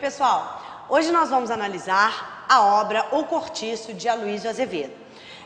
pessoal, hoje nós vamos analisar a obra O Cortiço, de Aloysio Azevedo.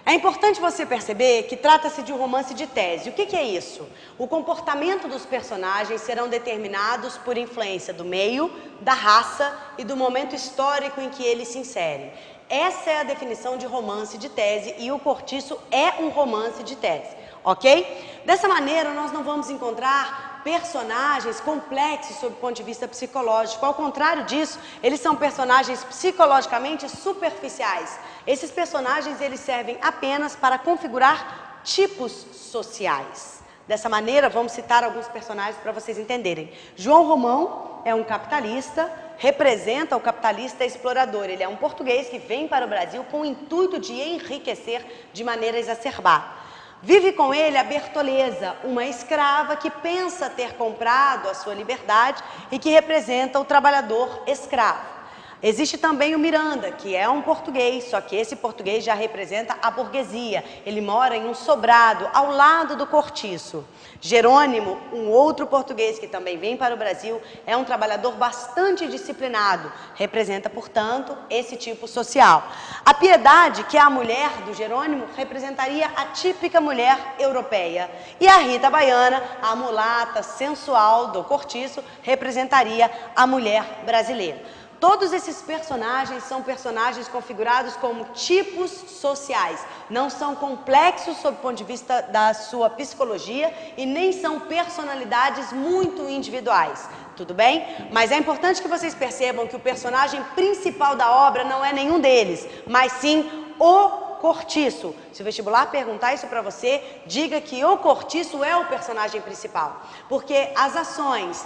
É importante você perceber que trata-se de um romance de tese. O que é isso? O comportamento dos personagens serão determinados por influência do meio, da raça e do momento histórico em que eles se inserem. Essa é a definição de romance de tese e O Cortiço é um romance de tese, ok? Dessa maneira, nós não vamos encontrar personagens complexos sob o ponto de vista psicológico. Ao contrário disso, eles são personagens psicologicamente superficiais. Esses personagens, eles servem apenas para configurar tipos sociais. Dessa maneira, vamos citar alguns personagens para vocês entenderem. João Romão é um capitalista, representa o capitalista explorador. Ele é um português que vem para o Brasil com o intuito de enriquecer de maneira exacerbada. Vive com ele a Bertoleza, uma escrava que pensa ter comprado a sua liberdade e que representa o trabalhador escravo. Existe também o Miranda, que é um português, só que esse português já representa a burguesia. Ele mora em um sobrado, ao lado do Cortiço. Jerônimo, um outro português que também vem para o Brasil, é um trabalhador bastante disciplinado. Representa, portanto, esse tipo social. A Piedade, que é a mulher do Jerônimo, representaria a típica mulher europeia. E a Rita Baiana, a mulata sensual do Cortiço, representaria a mulher brasileira. Todos esses personagens são personagens configurados como tipos sociais, não são complexos sob o ponto de vista da sua psicologia e nem são personalidades muito individuais, tudo bem? Mas é importante que vocês percebam que o personagem principal da obra não é nenhum deles, mas sim o Cortiço. Se o vestibular perguntar isso para você, diga que o Cortiço é o personagem principal, porque as ações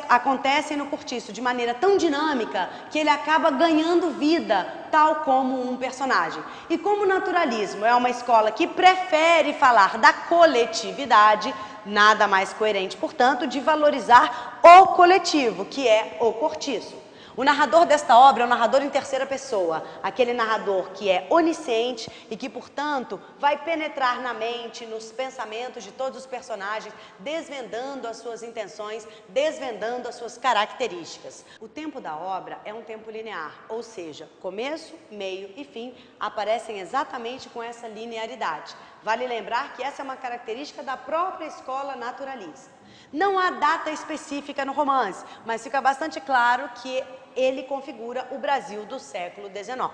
acontecem no Cortiço de maneira tão dinâmica que ele acaba ganhando vida, tal como um personagem. E como o naturalismo é uma escola que prefere falar da coletividade, nada mais coerente, portanto, de valorizar o coletivo, que é o Cortiço. O narrador desta obra é um narrador em terceira pessoa, aquele narrador que é onisciente e que, portanto, vai penetrar na mente, nos pensamentos de todos os personagens, desvendando as suas intenções, desvendando as suas características. O tempo da obra é um tempo linear, ou seja, começo, meio e fim aparecem exatamente com essa linearidade. Vale lembrar que essa é uma característica da própria escola naturalista. Não há data específica no romance, mas fica bastante claro que ele configura o Brasil do século XIX.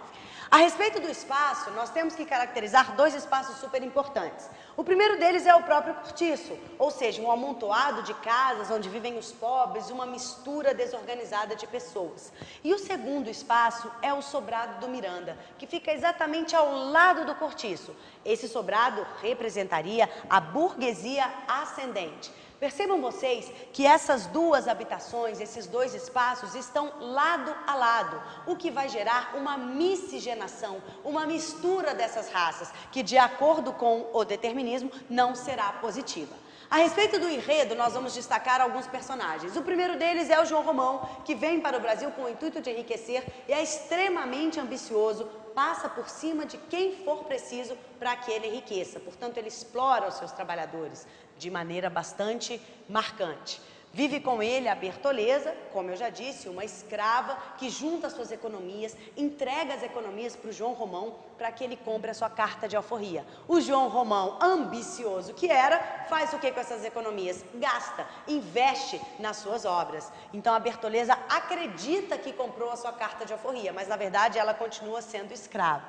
A respeito do espaço, nós temos que caracterizar dois espaços super importantes. O primeiro deles é o próprio Cortiço, ou seja, um amontoado de casas onde vivem os pobres, uma mistura desorganizada de pessoas. E o segundo espaço é o sobrado do Miranda, que fica exatamente ao lado do Cortiço. Esse sobrado representaria a burguesia ascendente. Percebam vocês que essas duas habitações, esses dois espaços estão lado a lado, o que vai gerar uma miscigenação, uma mistura dessas raças, que de acordo com o determinismo não será positiva. A respeito do enredo, nós vamos destacar alguns personagens. O primeiro deles é o João Romão, que vem para o Brasil com o intuito de enriquecer e é extremamente ambicioso, passa por cima de quem for preciso para que ele enriqueça. Portanto, ele explora os seus trabalhadores de maneira bastante marcante. Vive com ele a Bertoleza, como eu já disse, uma escrava que junta suas economias, entrega as economias para o João Romão para que ele compre a sua carta de alforria. O João Romão, ambicioso que era, faz o que com essas economias? Gasta, investe nas suas obras. Então a Bertoleza acredita que comprou a sua carta de alforria, mas na verdade ela continua sendo escrava.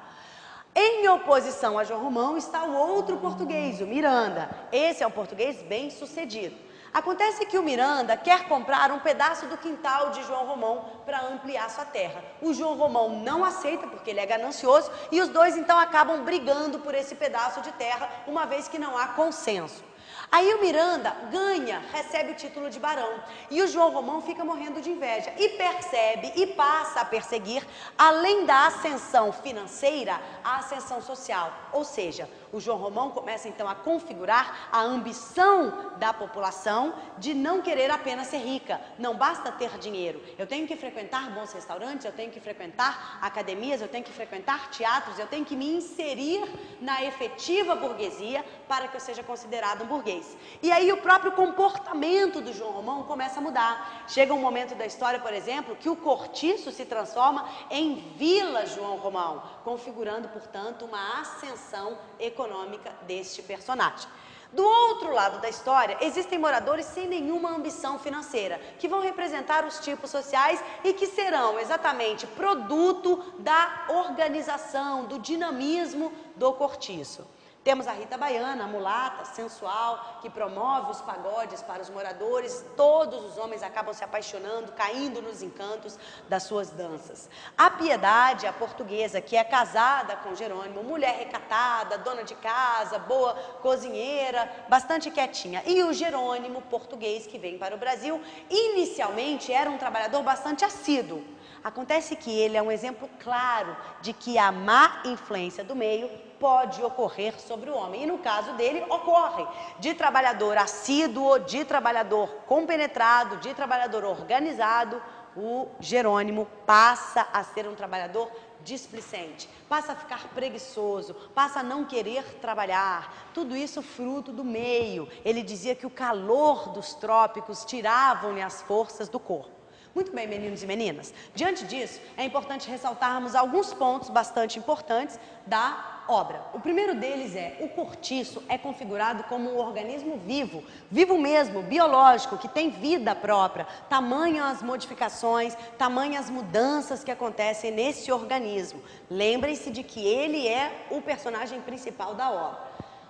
Em oposição a João Romão está o outro português, o Miranda. Esse é um português bem-sucedido. Acontece que o Miranda quer comprar um pedaço do quintal de João Romão para ampliar sua terra. O João Romão não aceita porque ele é ganancioso e os dois então acabam brigando por esse pedaço de terra, uma vez que não há consenso. Aí o Miranda ganha, recebe o título de barão e o João Romão fica morrendo de inveja e percebe e passa a perseguir, além da ascensão financeira, a ascensão social. Ou seja, O João Romão começa então a configurar a ambição da população de não querer apenas ser rica. Não basta ter dinheiro. Eu tenho que frequentar bons restaurantes, eu tenho que frequentar academias, eu tenho que frequentar teatros, eu tenho que me inserir na efetiva burguesia para que eu seja considerado um burguês. E aí o próprio comportamento do João Romão começa a mudar. Chega um momento da história, por exemplo, que o cortiço se transforma em Vila João Romão, configurando, portanto, uma ascensão econômica deste personagem. Do outro lado da história, existem moradores sem nenhuma ambição financeira, que vão representar os tipos sociais e que serão exatamente produto da organização, do dinamismo do cortiço. Temos a Rita Baiana, a mulata, sensual, que promove os pagodes para os moradores. Todos os homens acabam se apaixonando, caindo nos encantos das suas danças. A Piedade, a portuguesa, que é casada com Jerônimo, mulher recatada, dona de casa, boa cozinheira, bastante quietinha. E o Jerônimo, português, que vem para o Brasil, inicialmente era um trabalhador bastante assíduo. Acontece que ele é um exemplo claro de que a má influência do meio pode ocorrer sobre o homem. E no caso dele, ocorre. De trabalhador assíduo, de trabalhador compenetrado, de trabalhador organizado, o Jerônimo passa a ser um trabalhador displicente, passa a ficar preguiçoso, passa a não querer trabalhar. Tudo isso fruto do meio. Ele dizia que o calor dos trópicos tiravam-lhe as forças do corpo. Muito bem, meninos e meninas. Diante disso, é importante ressaltarmos alguns pontos bastante importantes da obra. O primeiro deles é: o cortiço é configurado como um organismo vivo, vivo mesmo, biológico, que tem vida própria. Tamanhas as modificações, tamanhas as mudanças que acontecem nesse organismo. Lembrem-se de que ele é o personagem principal da obra.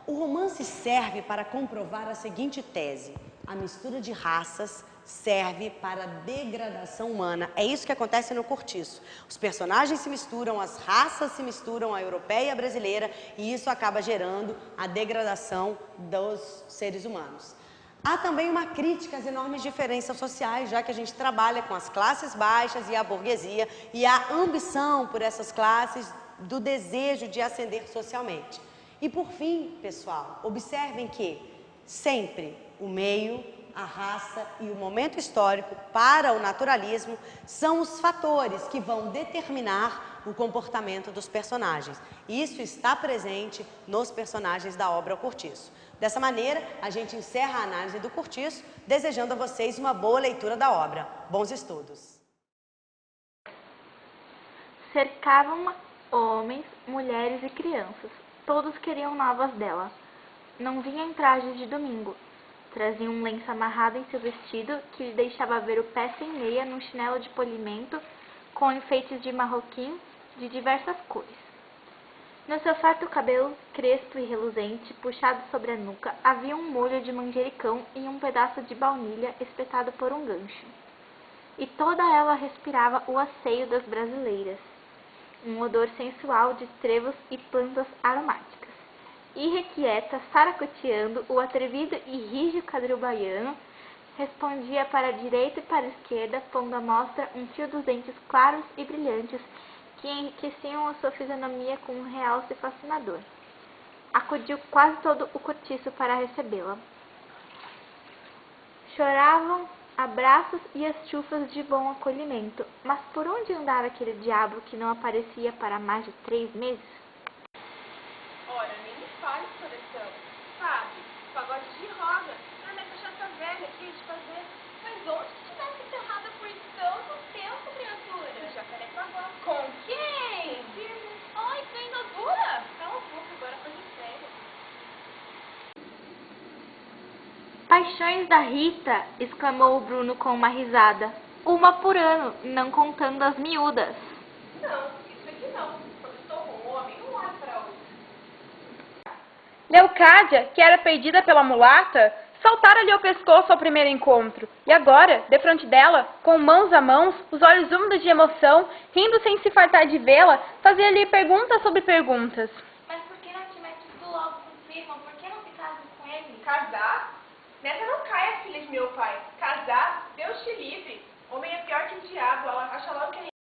O romance serve para comprovar a seguinte tese: a mistura de raças serve para a degradação humana. É isso que acontece no cortiço. Os personagens se misturam, as raças se misturam, a europeia e a brasileira, e isso acaba gerando a degradação dos seres humanos. Há também uma crítica às enormes diferenças sociais, já que a gente trabalha com as classes baixas e a burguesia, e a ambição por essas classes do desejo de ascender socialmente. E por fim, pessoal, observem que sempre o meio, a raça e o momento histórico para o naturalismo são os fatores que vão determinar o comportamento dos personagens. Isso está presente nos personagens da obra O Cortiço. Dessa maneira, a gente encerra a análise do Cortiço, desejando a vocês uma boa leitura da obra. Bons estudos! Cercavam homens, mulheres e crianças. Todos queriam novas dela. Não vinha em trajes de domingo. Trazia um lenço amarrado em seu vestido que lhe deixava ver o pé sem meia num chinelo de polimento com enfeites de marroquim de diversas cores. No seu farto cabelo, crespo e reluzente, puxado sobre a nuca, havia um molho de manjericão e um pedaço de baunilha espetado por um gancho. E toda ela respirava o asseio das brasileiras, um odor sensual de trevos e plantas aromáticas. Irrequieta, saracoteando, o atrevido e rígido quadril baiano respondia para a direita e para a esquerda, pondo à mostra um fio dos dentes claros e brilhantes que enriqueciam a sua fisionomia com um realce fascinador. Acudiu quase todo o cortiço para recebê-la. Choravam abraços e as chufas de bom acolhimento. Mas por onde andava aquele diabo que não aparecia para mais de 3 meses? Olha, nem me fale, coração. Sabe, pagode de roda. Ah, mas cachaça velha, que de fazer. Mas onde que tivesse enterrada por tanto tempo, criatura? No Jacarepaguá. Com quem? Firme. Ai, que ainda dura. Cala a boca, agora foi sério. Paixões da Rita! Exclamou o Bruno com uma risada. Uma por ano, não contando as miúdas. Não, isso aqui não. Quando estou com um homem, não olho para outro. Leocádia, que era perdida pela mulata, saltara-lhe ao pescoço ao primeiro encontro, e agora, defronte dela, com mãos a mãos, os olhos úmidos de emoção, rindo sem se fartar de vê-la, fazia-lhe perguntas sobre perguntas. Mas por que não te metes tu logo com o Firman? Por que não te casas com ele? Casar? Nessa não caia, filha de meu pai. Casar? Deus te livre. Homem é pior que o diabo. Ela acha logo que